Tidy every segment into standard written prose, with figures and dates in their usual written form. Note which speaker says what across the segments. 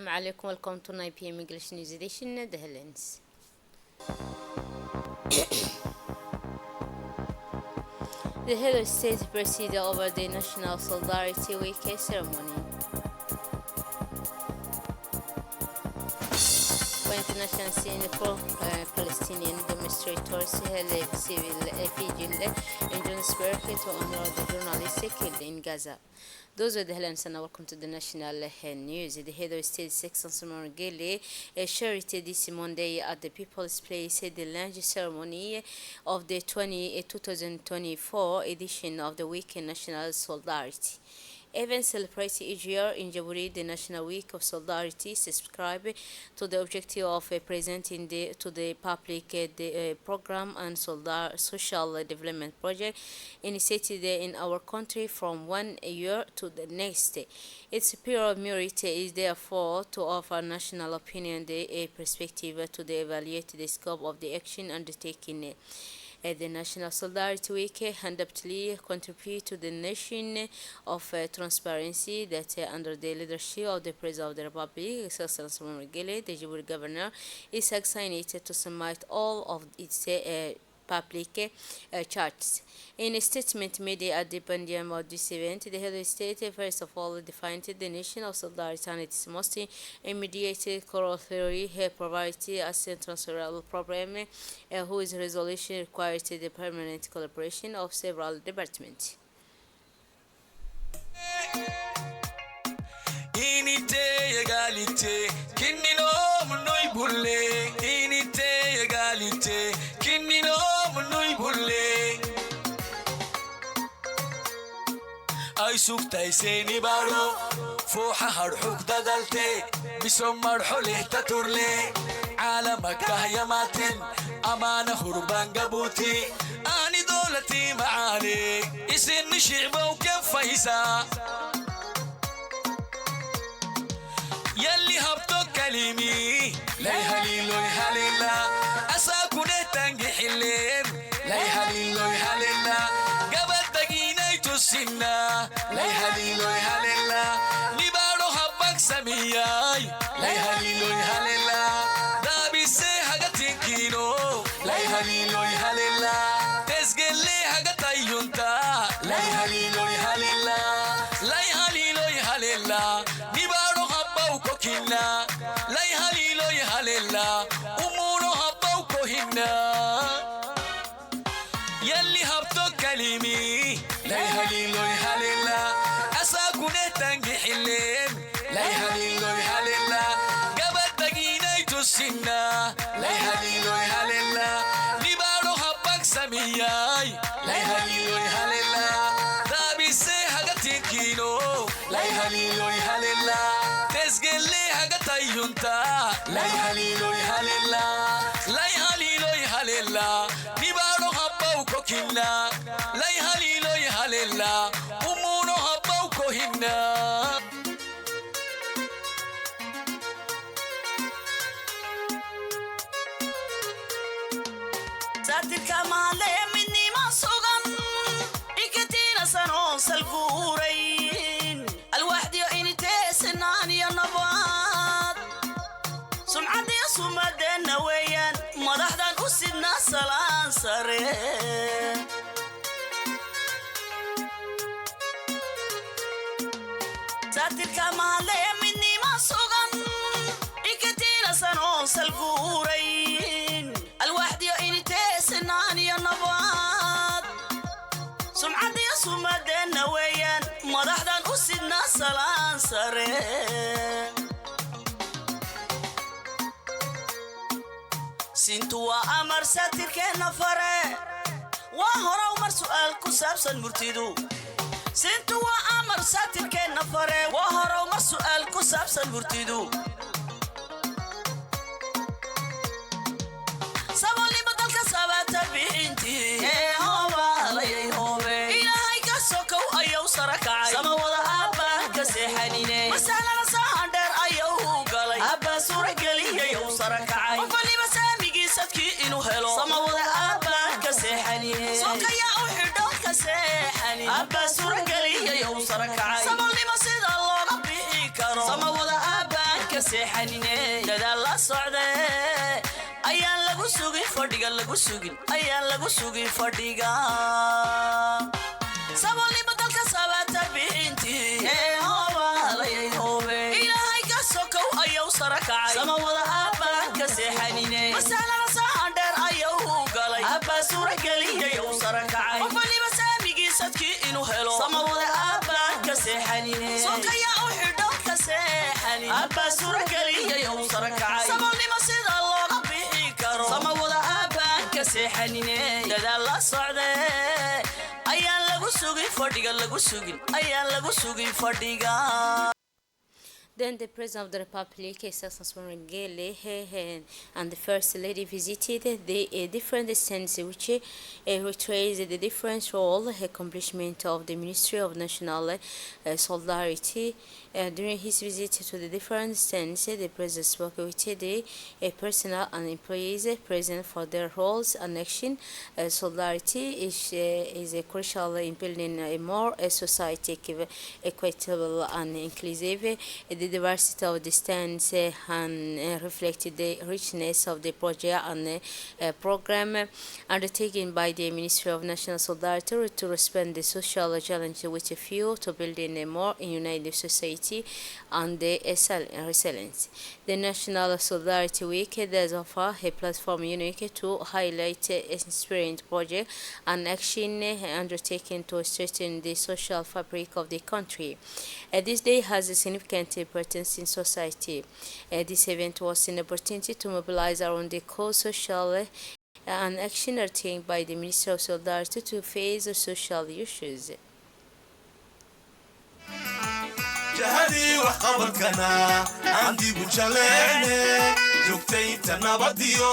Speaker 1: Assalamu alaikum, welcome to 9 p.m. English News Edition, The Headlines. The head of state presided over the National Solidarity Week ceremony. For international scene, pro-Palestinian demonstrators held civil vigil in Johannesburg to honor the journalists killed in Gaza. Those were the headlines, and welcome to the national news. The head of state, Sexton Mongale, shared this Monday at the People's Place the launch ceremony of the 2024 edition of the Week in National Solidarity. Events celebrated each year in January the National Week of Solidarity, subscribe to the objective of presenting to the public the program and social development project initiated in our country from one year to the next. Its pure merit is therefore to offer national opinion the perspective to evaluate the scope of the action undertaken. The National Solidarity Week undoubtedly contribute to the nation of transparency that under the leadership of the President of the Republic, Sexton Mongale, the Djibouti governor, is excited to submit all of its public charts. In a statement made at the podium of this event, the head of state first of all defined the nation of solidarity and its most immediate corollary poverty as a transferable problem whose resolution requires the permanent collaboration of several departments.
Speaker 2: ay sugtay seeni baro fooxa harxug dadaltay bisomar xulihta turle caalamaka hayamatin amaana hurban gabuti aani dowlati macaane isin shicbow kafaysa yalli habto kalimi lay haliloy halila asakune tangi xilleen lay haliloy halila sinna lay haliloy halila libaro habak samiyay lay haliloy halila dabise hagatinkino lay haliloy halila tesgelle hagatayunta lay haliloy halila lay haliloy halila libaro habau kokina lay haliloy halila umuro habau kohinna yalli habto kalimi lay haliloy halila asakune tangi xilleen lay haliloy halila gabadhagiinay tusinna lay haliloy halila libaro habak samiyay lay haliloy halila daabise hagatinkiino lay haliloy halila tesgelle hagatayunta lay haliloy halila lay haliloy halila libaro habau kokina lay haliloy halila umuno habau kohina
Speaker 3: satirka maale minni masugan ikatina sano salguurayn alwahdi inta sinan ya nabad sumcadi sumadana weyan madaxdan usidna salaan sare satirka maale minni masugan ikatina sano salguurayn alwahdi inta sinan ya nabad sumcadi sumadana weyan madaxdan usidna salaan sare sintu wa amar satirkeena fare wa horow mar su'aal ku saabsan murtidu sintu wa amar satirkeena fare wa horow mar su'aal ku saabsan murtidu sabali badalka sabata biinti hoba layay hobe ilaahay ka sokow ayaw sarakacay sama wada aaba ka seexanine masalada saandheer ayaw galay aaba suurageliyay ayaw sarakacay sadki inu helo sama wada aaba ka seexaniye sokaya u xidho ka seexani aaba suurageliyay oo sarakacay sama lima sida looga bixi karo sama wada aaba ka seexanine dadaal la socdee ayaan lagu sugin fadhiga lagu sugin ayaan lagu sugin fadhiga saboolnimo dalka sabata bixintii hoobalayay hoobe ilaahay ka sokow ayuu sara kacay sama wada aabaan ka seexanine masalada sahandheer ayuu galay aabaa suura geliyay uu sara kacay qofaliba saamigiisadkii inuu helo sama wada aabaan ka seexanine sokaya u xidho ka seexanine aabaa suura geliyay uu sara kacay saboolnimo sida looga bixi karo sama wada aabaan ka seexanine dadaal la socdee ayaan lagu sugin fadhiga lagu sugin ayaan lagu sugin fadhiga.
Speaker 1: Then the President of the Republic, Excellency Ngele, and the First Lady visited the different stands which portrays the different role accomplishment of the Ministry of National Solidarity. During his visit to the different stands, the President spoke with the personnel and employees present for their roles and action. Solidarity is crucial in building a more society equitable and inclusive. The diversity of the stands and reflected the richness of the project and program undertaken by the Ministry of National Solidarity to respond the social challenge with a view to building a more united society and the resilience. The National Solidarity Week does offer a platform unique to highlight inspiring project and action undertaken to strengthen the social fabric of the country. This day has a significant importance in society. This event was an opportunity to mobilize around the core social and action undertaken by the Ministry of Solidarity to face social issues.
Speaker 4: جهدي وقبلكنا عندي بجلعني جوكتي تنابديو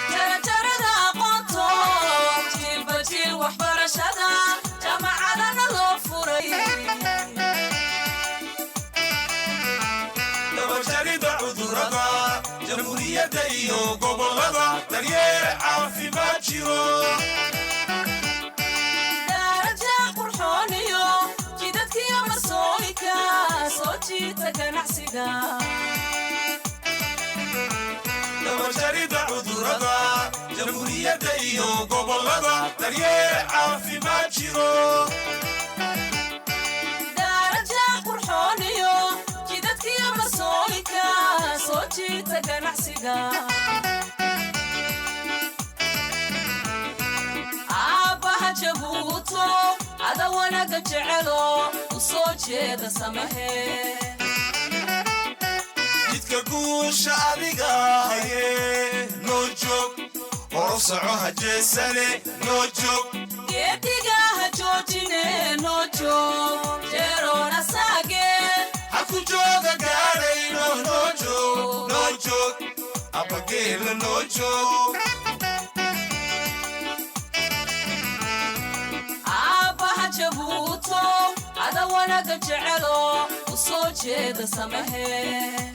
Speaker 3: جرجردا قنطو جيل بجيل وحبرشدا جمعنا نلوفوري
Speaker 4: لما جريد عذورنا جمهورية ايو قبلنا تريير عافي ما جيرو لما جريد عذورنا جمهورية ايو قبلنا تريير عافي ما جيرو
Speaker 3: درجة قرحونيو جدتك يا مسويكا صوتي تقنعسيقا عابها جبوتو هذا وانا قد جعلو وصوتي دا سمحي
Speaker 4: guusha adiga haye noo joog horosaco hajeesane noo joog
Speaker 3: geediga ha joojine noo joog jeeroona saageen
Speaker 4: haku jooga gaadhayno noo joog abageela noo joog
Speaker 3: aabbaha jabuuto ada wanaga jecelo u soo jeeda samahee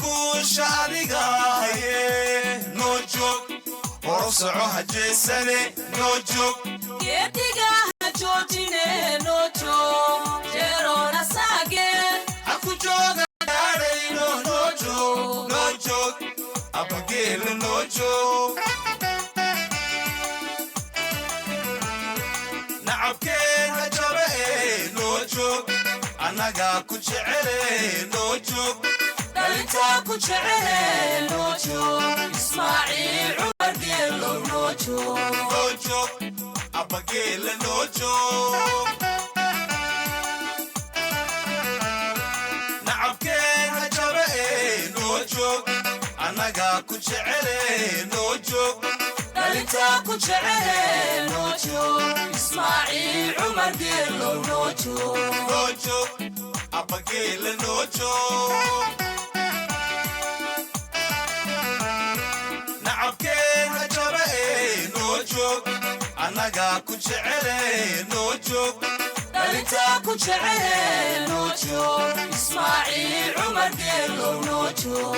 Speaker 4: guusha adiga haye noo joog horosaco hajeesane noo joog
Speaker 3: geediga ha joojine noo joog jeeroona saageen
Speaker 4: haku jooga gaadhayno noo joog abageela noo joog nacabkeen ha jabe noo joog annaga ku jecele noo joog
Speaker 3: دلتاكو جعله نوجو إسماعيل عمر قيلو
Speaker 4: نوجو أبا قيل نوجو نعم كين هجره نوجو أنا قاكو جعله نوجو
Speaker 3: دلتاكو جعله نوجو إسماعيل عمر قيلو
Speaker 4: نوجو أبا قيل نوجو أنا كنت شعري نوجو
Speaker 3: دلتا كنت شعري نوجو إسماعيل عمر قيلو نوجو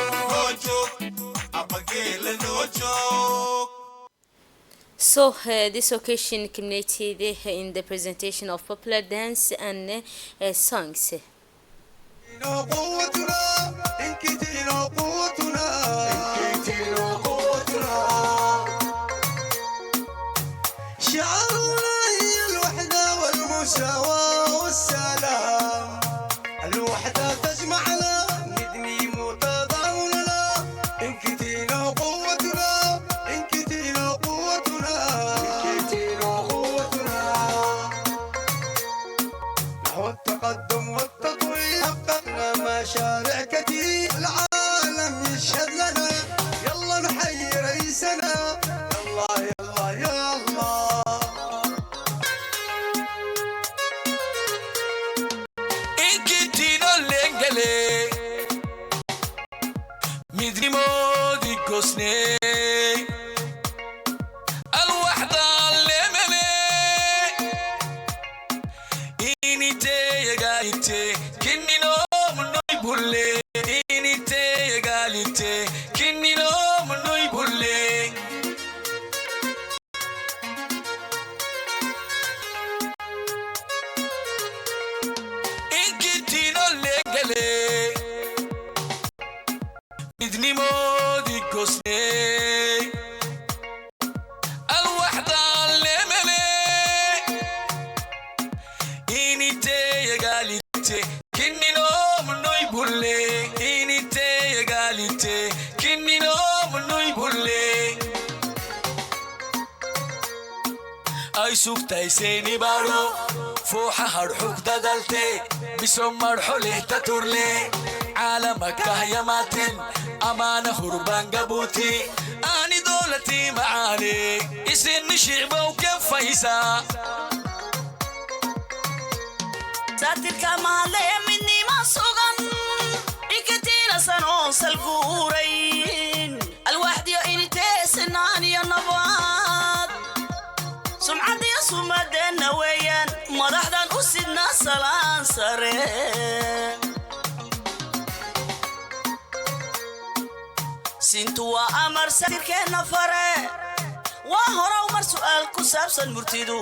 Speaker 4: أبا قيل نوجو.
Speaker 1: So this occasion culminated in the presentation of popular dance and songs.
Speaker 5: قوتنا انكتينا قوتنا انكتينا قوتنا شعارنا هي الوحدة والمساواة والسلام الوحدة تجمعنا ندني متضامننا انكتينا قوتنا انكتينا قوتنا انكتينا قوتنا نحو التقدم والتطوير حققنا مشاريع كتير العالم يشهد لنا يلا نحيي رئيسنا يلا يلا يلا
Speaker 2: Inkitino lengele midrimo di kosne الوحدة اللممي إنيتي يغاليتي كني نوم نوي بولي إنيتي يغاليتي كني نوم نوي بولي إنكتينو لنجلي مدني مودي كوسني الوحدة اللممي إنيتي يغاليتي كني نوم نوي بولي إنيتي يغاليتي كني نوم نوي بولي أي سوكتاي سيني بارو فوحة هرحوك دادلتي بسم مرحولي تتورلي عالمك يا ماتن أمانة هربان قبوتي أني دولتي معاني اسن شعبة وكفايسة
Speaker 3: ساترka maale minni ma sugan ikatira sano salguurayn alwahdi inta sanani nabad sumcadi sumadana weyan madaxdan usidna salaan sare sintu wa amar satirkeena fare wa hora umar su'aal ku saabsan murtidu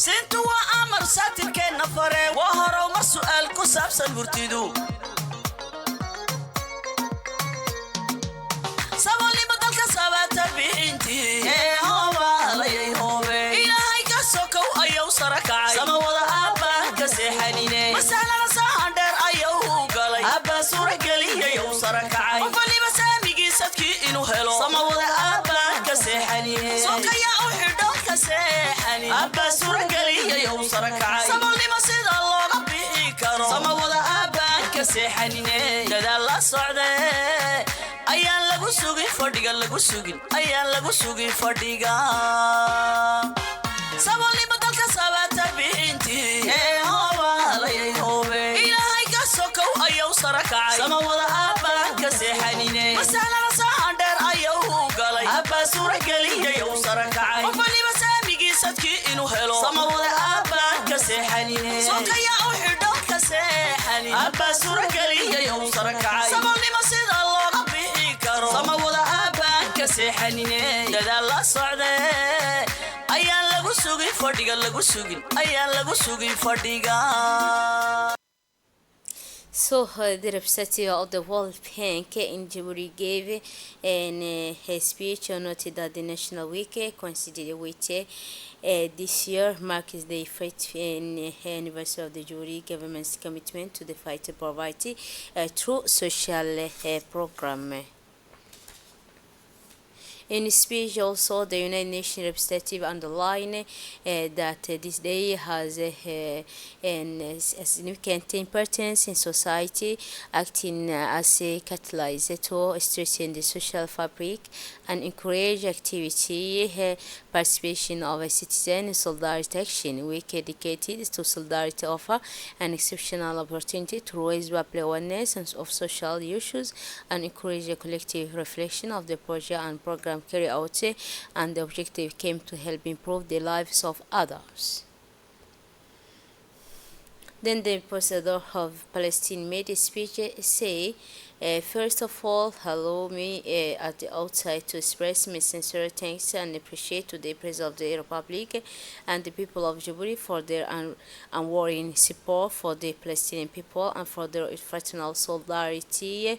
Speaker 3: سنتو وأمر ساتر كين نفري وهرو مر سؤال كساب سنبرتدو سوالي بدل كسابات بنتي ايه هوبا لي هوبي إلهي كسوكو أيو سركعي سما وضا أبا كسيحانيني مسالة نساندر أيو قلي أبا سورة قلي أيو سركعي وفلي مسامي قيستكي إنو هلو سما وضا أبا كسيحانيني سوكا يا أوحدو كسيحاني أبا سورة قلي أيو سركعي سمولي مسيدا الله ربي كارو سما وضا أبا كسيحانيني دادا الله صعدي أيان لغو سوغي فردقا لغو سوغي أيان لغو سوغي فردقا سمولي بدل كسابات بنتي ايه هوبا لي هوبي إلهي كسوكو أيو سركعي سما وضا أبا كسيحانيني مسالة نساندر أيو قلي أبا سورة قلي أيو سركعي وفلي مسامي قيستكي إنو هلو سما وضا أبا كسيحانيني سوكا يا أوحدو كسيحاني أبا سورة قلي أيو سركعي سمولي مسيدا الله ربي كارو سما وضا أبا كسيحانيني دادا الله صعدي أيان لغو سوغي فردقا لغو سوغي أيان لغو سوغي فردقا
Speaker 1: So the representative of the World Bank in Djibouti gave a speech noted that the National Week coincided with this year marks the 50th anniversary of the Djibouti government's commitment to the fight to poverty through social program. In his speech, also, the United Nations representative underlined that this day has a significant importance in society, acting as a catalyst to strengthen the social fabric and encourage activity, participation of a citizen in solidarity action. Week dedicated to solidarity offer an exceptional opportunity to raise public awareness of social issues and encourage a collective reflection of the project and program carried out, and the objective came to help improve the lives of others. Then the ambassador of Palestine made a speech say, first of all, allow me at the outside to express my sincere thanks and appreciate to the President of the Republic and the people of Djibouti for their unwavering support for the Palestinian people and for their fraternal solidarity.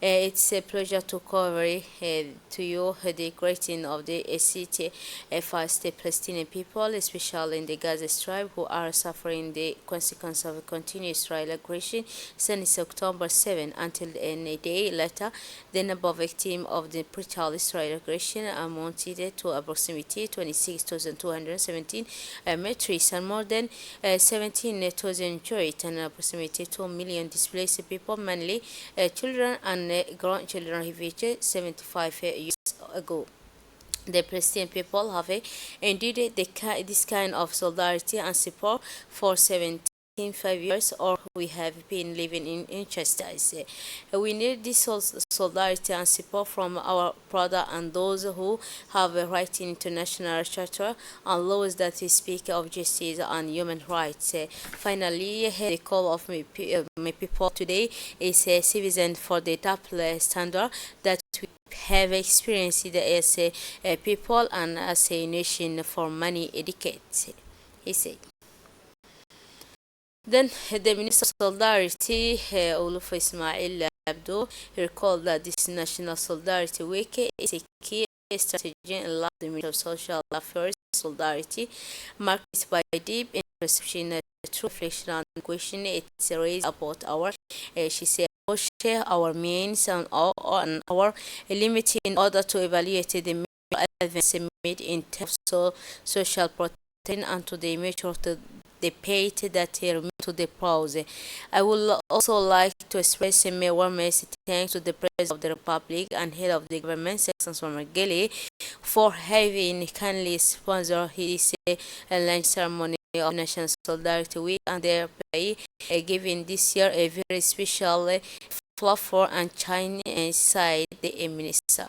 Speaker 1: It's a pleasure to cover to you the greeting of the city first the Palestinian people, especially in the Gaza Strip, who are suffering the consequence of continuous Israeli aggression since October 7 until a day later. The number of victims of the brutal Israeli aggression amounted to approximately 26,217 metrics and more than 17,000 injured and approximately 2 million displaced people, mainly children and grandchildren refugees 75 years ago. The Palestinian people have endured this kind of solidarity and support for 75 years, or we have been living in injustice. We need this solidarity and support from our brother and those who have a right in international charter and laws that speak of justice and human rights. Finally, the call of my people today is a citizen for the double standard that we have experienced as a people and as a nation for many decades, he said. Then the Minister of Solidarity, Olof Ismail Abdo, recalled that this National Solidarity Week is a key strategy in the Ministry of Social Affairs Solidarity, marked by deep introspection, true reflection and question it's raised about our, she said, our means and our limit in order to evaluate the advances made in terms of social protection and to the measure of the debate that remain to the pause. I would also like to express my warmest thanks to the President of the Republic and Head of the Government, Sexton Margeli, for having kindly sponsored his lunch ceremony of National Solidarity Week and thereby giving this year a very special flavor and shine inside the minister.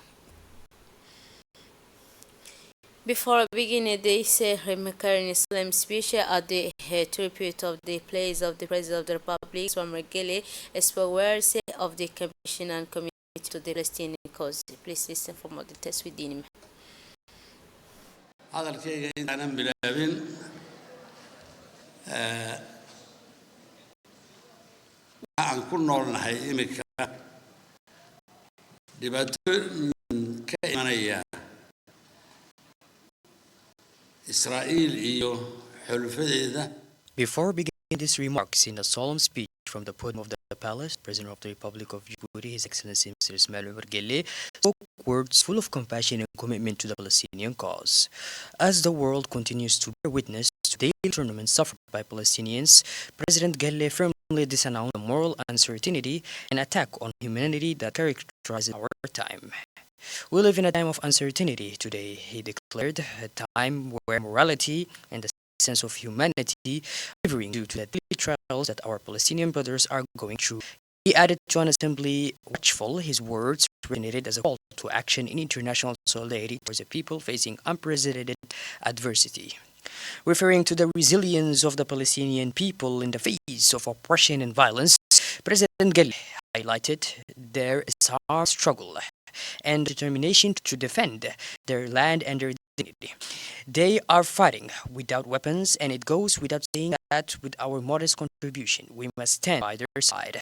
Speaker 1: Before beginning this Remacarin Islam speech at the tribute of the place of the President of the Republic, Swam Regele, spoke words of the Commission and Committee to the Palestinian cause. Please listen for more details within him.
Speaker 6: hadalkayga intaanan bilaabin aan ku noolnahay imika dhibaatooyin ka imanaya Israa'iil iyo xulufadeeda.
Speaker 7: Before beginning these remarks in a solemn speech from the podium of the palace, President of the Republic of Djibouti, His Excellency Mr. Ismail Omar Guelleh, spoke words full of compassion and commitment to the Palestinian cause. As the world continues to bear witness to the daily tournaments suffered by Palestinians, President Guelleh firmly disannounced the moral uncertainty and attack on humanity that characterizes our time. We live in a time of uncertainty today, he declared, a time where morality and the sense of humanity are wavering due to the daily trials that our Palestinian brothers are going through. He added to an assembly watchful, his words resonated as a call to action in international solidarity towards the people facing unprecedented adversity. Referring to the resilience of the Palestinian people in the face of oppression and violence, President Guelleh highlighted their hard struggle and determination to defend their land and their dignity. They are fighting without weapons, and it goes without saying that with our modest contribution, we must stand by their side,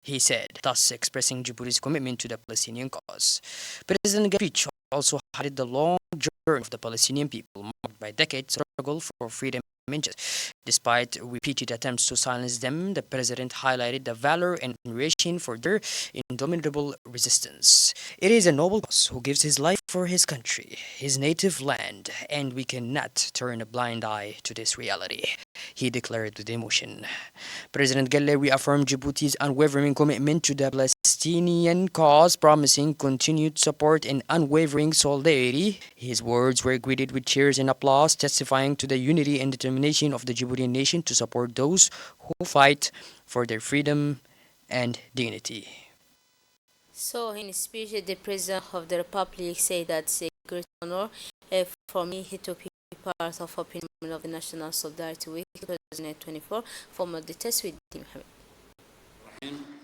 Speaker 7: he said, thus expressing Djibouti's commitment to the Palestinian cause. President Guelleh also highlighted the long journey of the Palestinian people, marked by decades of struggle for freedom and justice. Despite repeated attempts to silence them, the president highlighted the valor and admiration for their indomitable resistance. It is a noble cause who gives his life for his country, his native land, and we cannot turn a blind eye to this reality, he declared with emotion. President Guelleh reaffirmed Djibouti's unwavering commitment to the Palestinian cause, promising continued support and unwavering solidarity. His words were greeted with cheers and applause, testifying to the unity and determination of the Djiboutian nation to support those who fight for their freedom and dignity.
Speaker 1: So, in his speech, the President of the Republic said that it's a great honor for me to be part of opening of the National Solidarity Week 2024. For more details with Mohamed.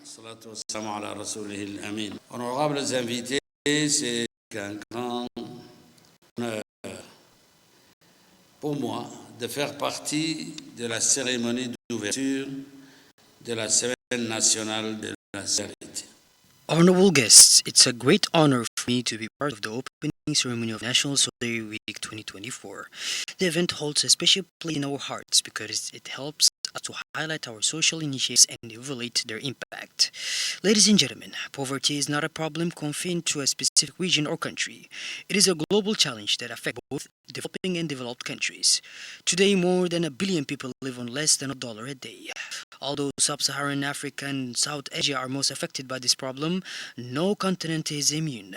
Speaker 6: Salatu wassalamu ala rasoulihil amin. Honorables invités, c'est un grand honneur pour moi de faire partie de la cérémonie d'ouverture de la Semaine nationale de la solidarité.
Speaker 7: Honorable guests, it's a great honor for me to be part of the opening ceremony of National Solidarity Week 2024. The event holds a special place in our hearts because it helps us to highlight our social initiatives and evaluate their impact. Ladies and gentlemen, poverty is not a problem confined to a specific region or country. It is a global challenge that affects both developing and developed countries. Today, more than 1 billion people live on less than $1 a day. Although Sub-Saharan Africa and South Asia are most affected by this problem, no continent is immune.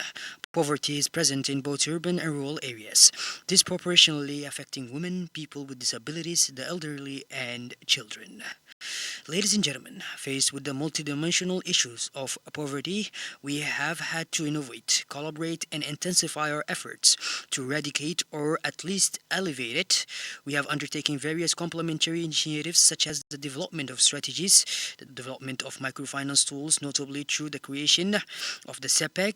Speaker 7: Poverty is present in both urban and rural areas, disproportionately affecting women, people with disabilities, the elderly, and children. Ladies and gentlemen, faced with the multidimensional issues of poverty, we have had to innovate, collaborate, and intensify our efforts to eradicate or at least alleviate it. We have undertaken various complementary initiatives such as the development of strategies, the development of microfinance tools, notably through the creation of the CEPEC,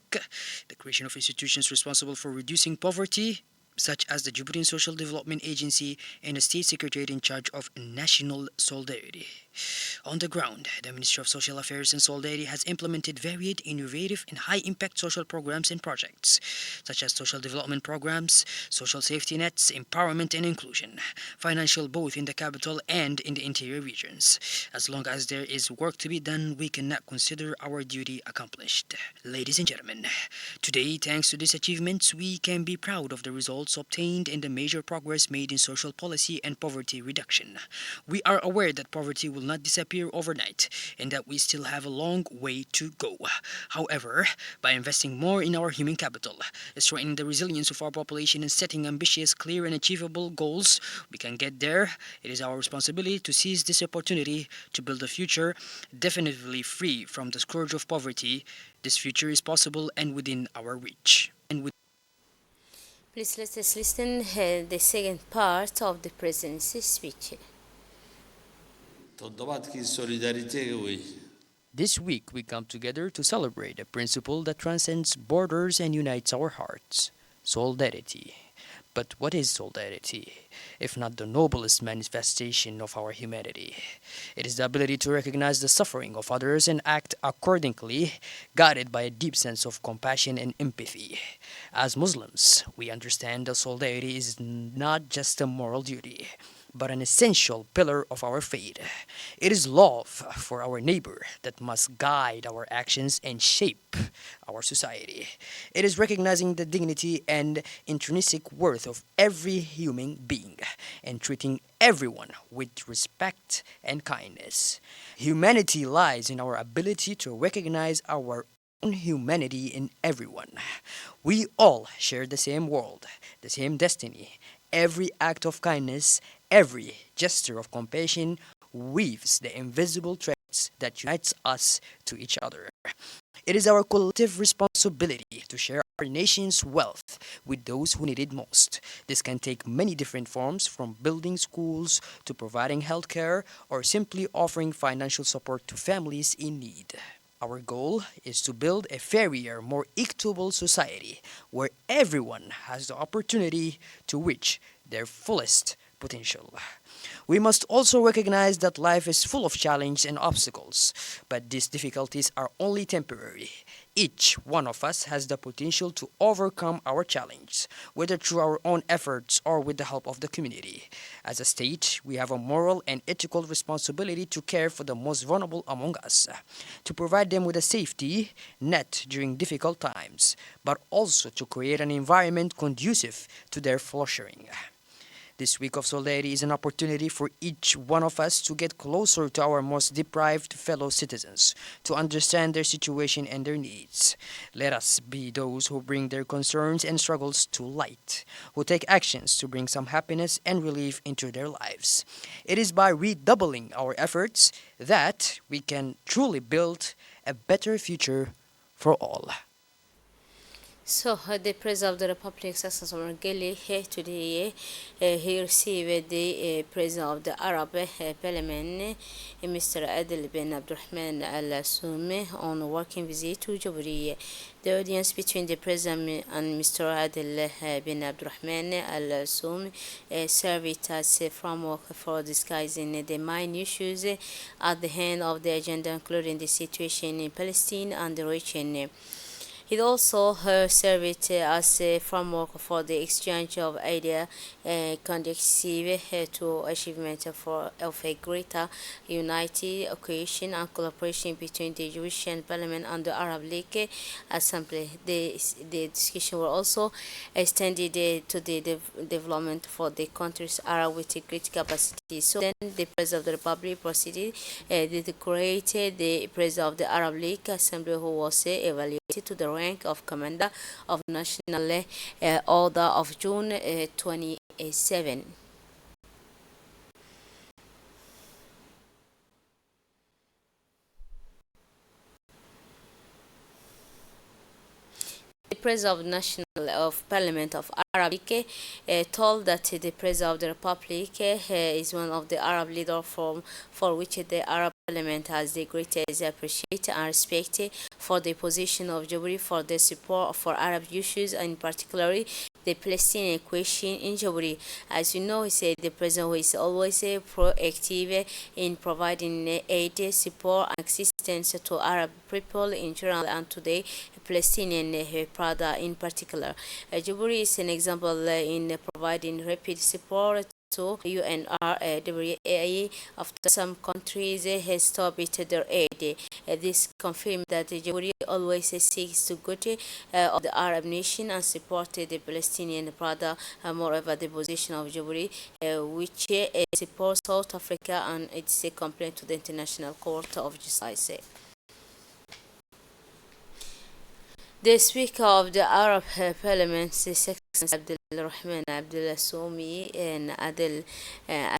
Speaker 7: the creation of institutions responsible for reducing poverty, such as the Djiboutian Social Development Agency and the State Secretariat in charge of National Solidarity. On the ground, the Ministry of Social Affairs and Solidarity has implemented varied, innovative, and high-impact social programs and projects, such as social development programs, social safety nets, empowerment and inclusion, financial both in the capital and in the interior regions. As long as there is work to be done, we cannot consider our duty accomplished. Ladies and gentlemen, today, thanks to these achievements, we can be proud of the results obtained and the major progress made in social policy and poverty reduction. We are aware that poverty will not disappear overnight and that we still have a long way to go. However, by investing more in our human capital, strengthening the resilience of our population and setting ambitious, clear and achievable goals, we can get there. It is our responsibility to seize this opportunity to build a future definitively free from the scourge of poverty. This future is possible and within our reach.
Speaker 1: Please let us listen the second part of the presidency speech.
Speaker 6: تضبطك solidarité oui.
Speaker 7: This week, we come together to celebrate a principle that transcends borders and unites our hearts: solidarity. But what is solidarity, if not the noblest manifestation of our humanity? It is the ability to recognize the suffering of others and act accordingly, guided by a deep sense of compassion and empathy. As Muslims, we understand that solidarity is not just a moral duty, but an essential pillar of our faith. It is love for our neighbor that must guide our actions and shape our society. It is recognizing the dignity and intrinsic worth of every human being and treating everyone with respect and kindness. Humanity lies in our ability to recognize our own humanity in everyone. We all share the same world, the same destiny. Every act of kindness, every gesture of compassion weaves the invisible threads that unites us to each other. It is our collective responsibility to share our nation's wealth with those who need it most. This can take many different forms, from building schools to providing health care or simply offering financial support to families in need. Our goal is to build a fairer, more equitable society where everyone has the opportunity to reach their fullest potential. We must also recognize that life is full of challenges and obstacles, but these difficulties are only temporary. Each one of us has the potential to overcome our challenge, whether through our own efforts or with the help of the community. As a state, we have a moral and ethical responsibility to care for the most vulnerable among us, to provide them with a safety net during difficult times, but also to create an environment conducive to their flourishing. This week of solidarity is an opportunity for each one of us to get closer to our most deprived fellow citizens, to understand their situation and their needs. Let us be those who bring their concerns and struggles to light, who take actions to bring some happiness and relief into their lives. It is by redoubling our efforts that we can truly build a better future for all.
Speaker 1: So, the President of the Republic, Sassan Omar Geli, here today, he received the President of the Arab Parliament, Mr. Adel bin Abdurrahman Al Sumi, on a working visit to Jabri. The audience between the President and Mr. Adel bin Abdurrahman Al Sumi served as a framework for discussing the main issues at the end of the agenda, including the situation in Palestine and the region. It also served as a framework for the exchange of ideas conducive to achievement of a greater united cohesion and collaboration between the Jewish Parliament and the Arab League Assembly. The discussion was also extended to the development for the countries Arab with a great capacity. So then the President of the Republic proceeded to create the President of the Arab League Assembly, who was evaluated to the rank of Commander of National Order of June 27. The President of National of Parliament of Arab League told that the President of the Republic is one of the Arab leaders for which the Arab Parliament has the greatest appreciation and respect for the position of Jabri for the support for Arab issues, and particularly the Palestinian question in Jabri. As you know, he said the President who is always proactive in providing aid, support, and assistance to Arab people in general and to the Palestinian Prada in particular. Djibouti is an example in providing rapid support to UNRWA after some countries has stopped their aid. This confirms that Djibouti always seeks to good of the Arab nation and support the Palestinian Prada. Moreover, the position of Djibouti, which supports South Africa, and it's a complaint to the International Court of Justice. The Speaker of the Arab Parliament, Secretary Abdul Rahman Abdul Soumi and Adel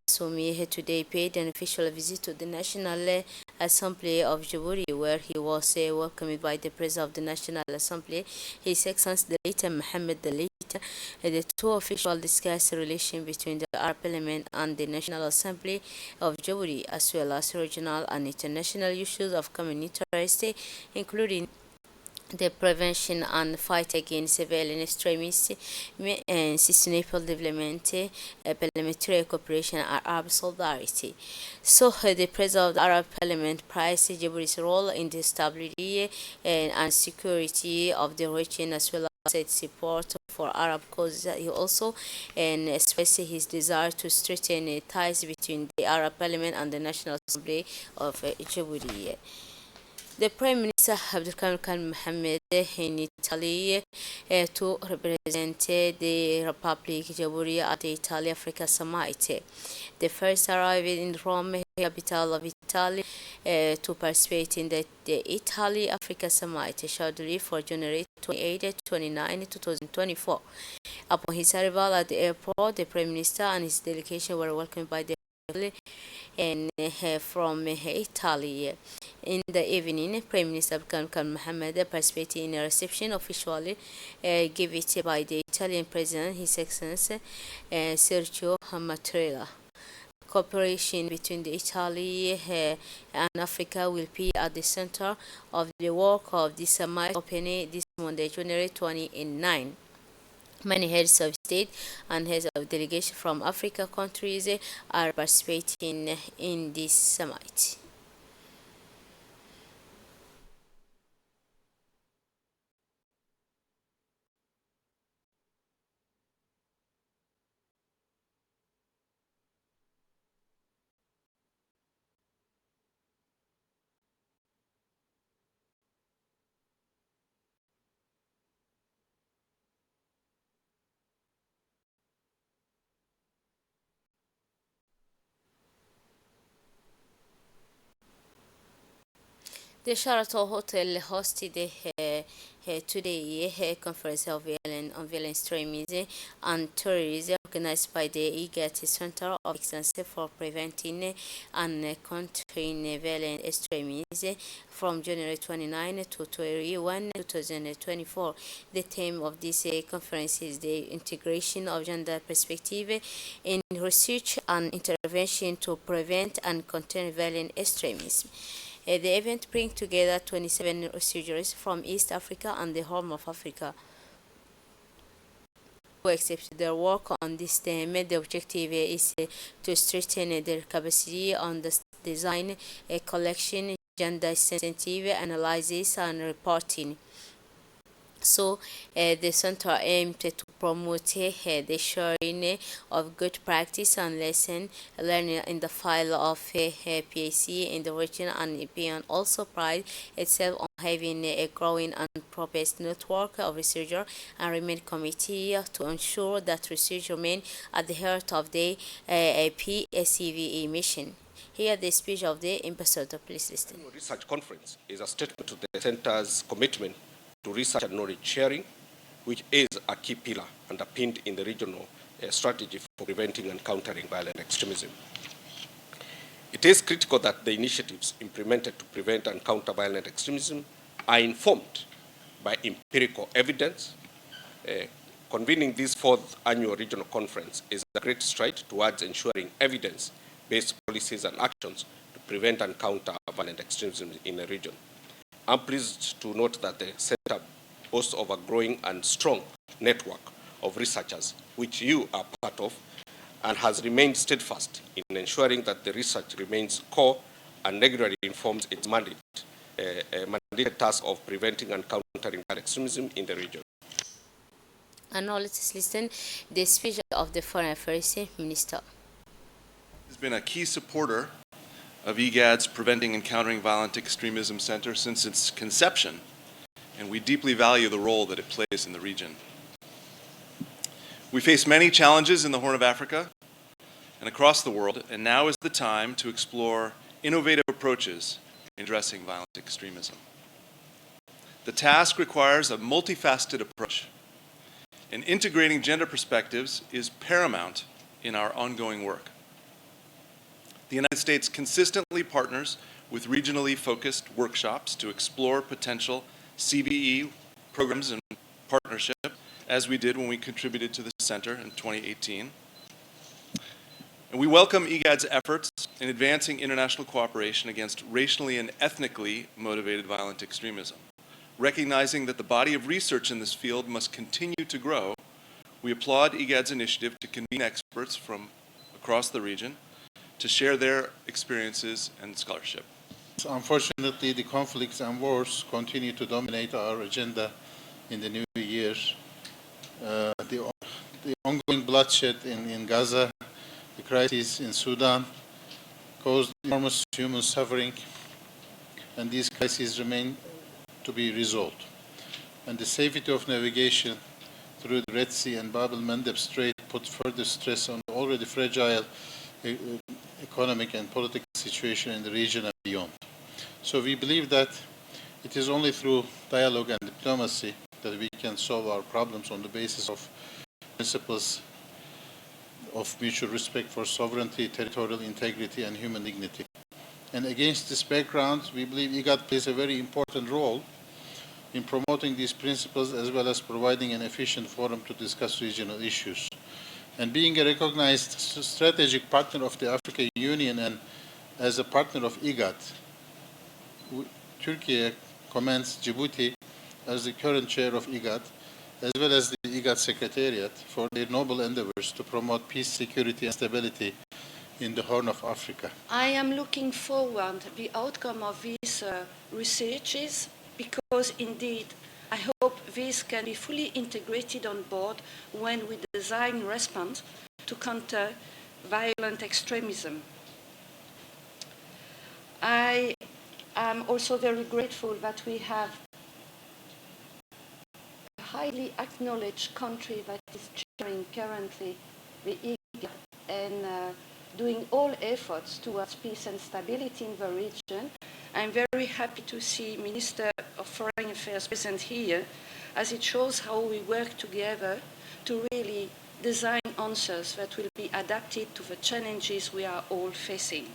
Speaker 1: Soumi, today paid an official visit to the National Assembly of Djibouti, where he was welcomed by the President of the National Assembly, His Excellency the late Mohammed the Late. The two officials discussed relations between the Arab Parliament and the National Assembly of Djibouti, as well as regional and international issues of common interest, including the prevention and fight against civilian extremism and sustainable development, parliamentary cooperation, and Arab solidarity. So, the President of the Arab Parliament praised Djibouti's role in the stability and security of the region, as well as its support for Arab causes. He also expressed his desire to strengthen ties between the Arab Parliament and the National Assembly of Djibouti. The Prime Minister Abdelkarim Khan Mohammed in Italy to represent the Republic Djibouti at the Italy-Africa Summit. The first arrived in Rome, capital of Italy, to participate in the Italy-Africa Summit, scheduled for January 28-29, 2024. Upon his arrival at the airport, the Prime Minister and his delegation were welcomed by the and from Italy. In the evening, Prime Minister Khan Mohammed participated in a reception officially given by the Italian President, His Excellency Sergio Mattarella. Cooperation between the Italy and Africa will be at the center of the work of this summit, opening this Monday, January 29. Many heads of state and heads of delegation from Africa countries are participating in this summit. The Sheraton Hotel hosted today a conference on violent extremism and terrorism organized by the IGAT Center of Excellence for Preventing and Countering Violent Extremism from January 29 to 21, 2024. The theme of this conference is the integration of gender perspective in research and intervention to prevent and contain violent extremism. The event brings together 27 researchers from East Africa and the Horn of Africa who accept their work on this theme. The objective is to strengthen their capacity on the design, collection, gender sensitive analysis, and reporting. So the center aimed to promote the sharing of good practice and lesson learning in the field of PAC in the region, and beyond. Also pride itself on having a growing and robust network of researchers and remain committed to ensure that research remain at the heart of the PACVE mission. Here the speech of the ambassador. Please listen.
Speaker 8: The research conference is a statement to the center's commitment to research and knowledge sharing, which is a key pillar underpinned in the regional strategy for preventing and countering violent extremism. It is critical that the initiatives implemented to prevent and counter violent extremism are informed by empirical evidence. Convening this fourth annual regional conference is a great stride towards ensuring evidence-based policies and actions to prevent and counter violent extremism in the region. I'm pleased to note that the center boasts of a growing and strong network of researchers, which you are part of, and has remained steadfast in ensuring that the research remains core and regularly informs its mandated task of preventing and countering violent extremism in the region.
Speaker 1: And now let's listen the speech of the Foreign Affairs Minister.
Speaker 9: Has been a key supporter of IGAD's Preventing and Countering Violent Extremism Center since its conception, and we deeply value the role that it plays in the region. We face many challenges in the Horn of Africa and across the world, and now is the time to explore innovative approaches in addressing violent extremism. The task requires a multifaceted approach, and integrating gender perspectives is paramount in our ongoing work. The United States consistently partners with regionally focused workshops to explore potential CVE programs and partnership, as we did when we contributed to the center in 2018. And we welcome IGAD's efforts in advancing international cooperation against racially and ethnically motivated violent extremism. Recognizing that the body of research in this field must continue to grow, we applaud IGAD's initiative to convene experts from across the region to share their experiences and scholarship.
Speaker 10: Unfortunately, the conflicts and wars continue to dominate our agenda in the new year. The ongoing bloodshed in Gaza, the crisis in Sudan, caused enormous human suffering, and these crises remain to be resolved. And the safety of navigation through the Red Sea and Bab el-Mandeb Strait put further stress on the already fragile economic and political situation in the region and beyond. So we believe that it is only through dialogue and diplomacy that we can solve our problems on the basis of principles of mutual respect for sovereignty, territorial integrity, and human dignity. And against this background, we believe IGAD plays a very important role in promoting these principles, as well as providing an efficient forum to discuss regional issues. And being a recognized strategic partner of the African Union and as a partner of IGAD, Turkey commends Djibouti as the current chair of IGAD, as well as the IGAD Secretariat, for their noble endeavors to promote peace, security, and stability in the Horn of Africa.
Speaker 11: I am looking forward to the outcome of these researches, because indeed I hope this can be fully integrated on board when we design response to counter violent extremism. I am also very grateful that we have a highly acknowledged country that is chairing currently the IGAD and doing all efforts towards peace and stability in the region. I'm very happy to see Minister of Foreign Affairs present here, as it shows how we work together to really design answers that will be adapted to the challenges we are all facing.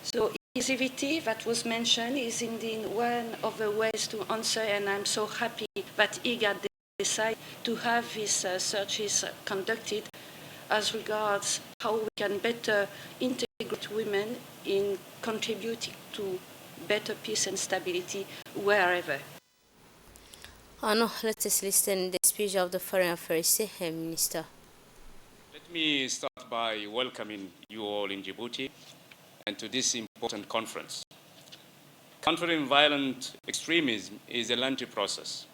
Speaker 11: So inclusivity that was mentioned is indeed one of the ways to answer, and I'm so happy that IGAD decided to have these searches conducted as regards how we can better integrate women in contributing to better peace and stability wherever.
Speaker 1: Now, let us listen to the speech of the Foreign Affairs Minister.
Speaker 12: Let me start by welcoming you all in Djibouti and to this important conference. Countering violent extremism is a lengthy process,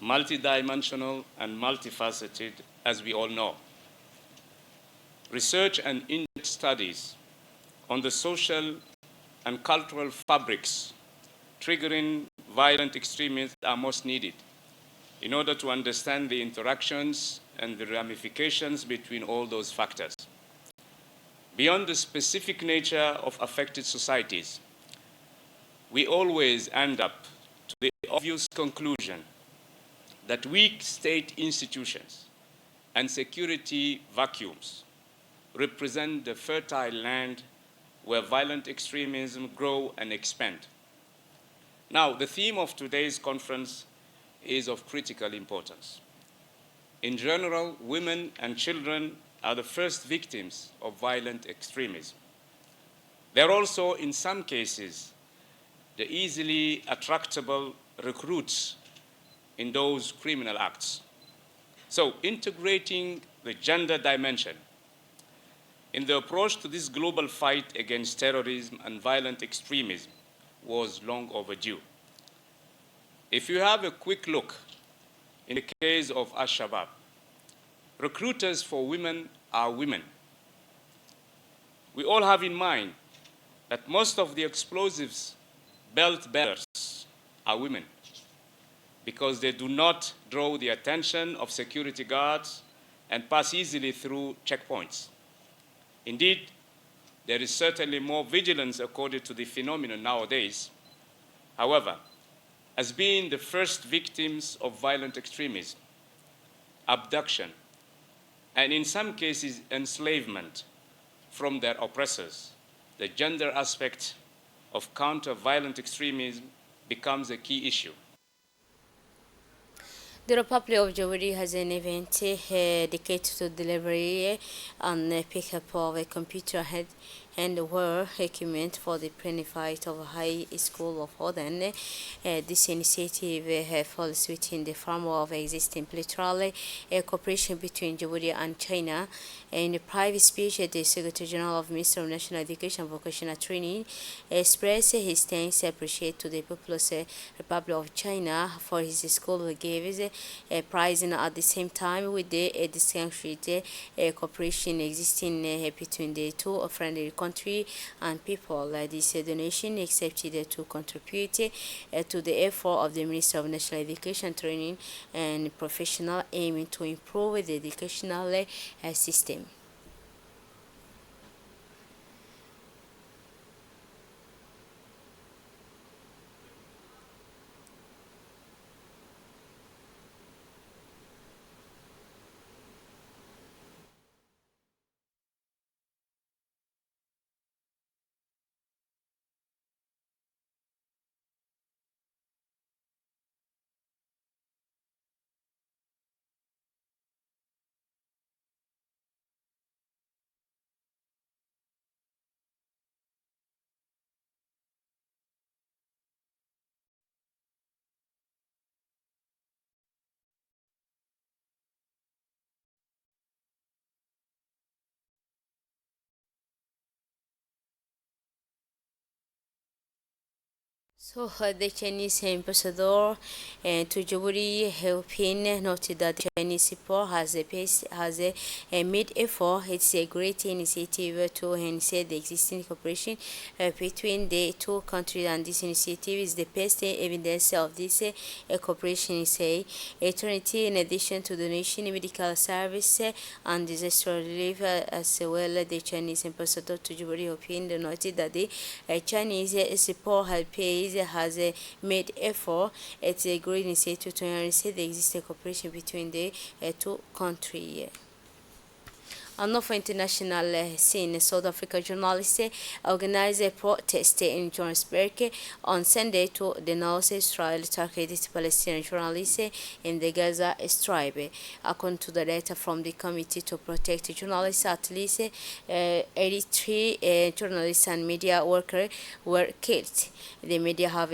Speaker 12: multidimensional and multifaceted, as we all know. Research and in-depth studies on the social and cultural fabrics triggering violent extremism are most needed in order to understand the interactions and the ramifications between all those factors. Beyond the specific nature of affected societies, we always end up to the obvious conclusion that weak state institutions and security vacuums represent the fertile land where violent extremism grow and expand. Now, the theme of today's conference is of critical importance. In general, women and children are the first victims of violent extremism. They're also, in some cases, the easily attractable recruits in those criminal acts. So, integrating the gender dimension in the approach to this global fight against terrorism and violent extremism was long overdue. If you have a quick look in the case of Al-Shabaab, recruiters for women are women. We all have in mind that most of the explosives belt bearers are women because they do not draw the attention of security guards and pass easily through checkpoints. Indeed, there is certainly more vigilance according to the phenomenon nowadays. However, as being the first victims of violent extremism, abduction, and in some cases enslavement from their oppressors, the gender aspect of counter-violent extremism becomes a key issue.
Speaker 1: The Republic of Djibouti has an event dedicated to delivery and pickup of a computer hardware equipment for the benefit of High School of Oden. This initiative falls within the framework of existing bilateral cooperation between Djibouti and China. In a private speech, the Secretary General of Ministry of National Education and Vocational Training expressed his thanks and appreciation to the People's Republic of China for his school gives a prize, and at the same time with the distinguished cooperation existing between the two friendly country and people. This donation accepted to contribute to the effort of the Ministry of National Education Training and Professional aiming to improve the educational system. So the Chinese ambassador to Djibouti Helping noted that the Chinese people has made effort. It's a great initiative to enhance the existing cooperation between the two countries, and this initiative is the best evidence of this cooperation. Eternity, in addition to donation, medical service, and disaster relief as well. The Chinese ambassador to Djibouti Helping noted that the Chinese support has paid has made effort at a great initiative to enhance the existing cooperation between the two countries. Another international scene, South Africa journalists organized a protest in Johannesburg on Sunday to denounce Israel targeted Palestinian journalists in the Gaza Strip. According to the data from the Committee to Protect Journalists, at least 83 journalists and media workers were killed. The media have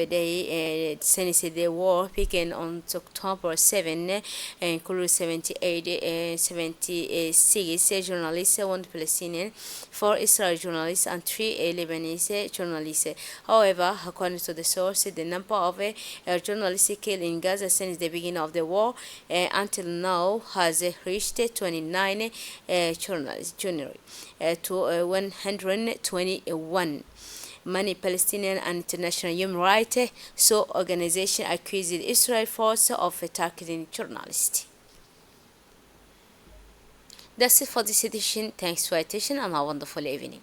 Speaker 1: since the war began on October 7, including 76 journalists, 1 Palestinian, 4 Israeli journalists, and 3 Lebanese journalists. However, according to the source, the number of journalists killed in Gaza since the beginning of the war until now has reached 29 journalists, to 121. Many Palestinian and international human rights organizations accused Israel force of attacking journalists. That's it for this edition. Thanks for your attention and have a wonderful evening.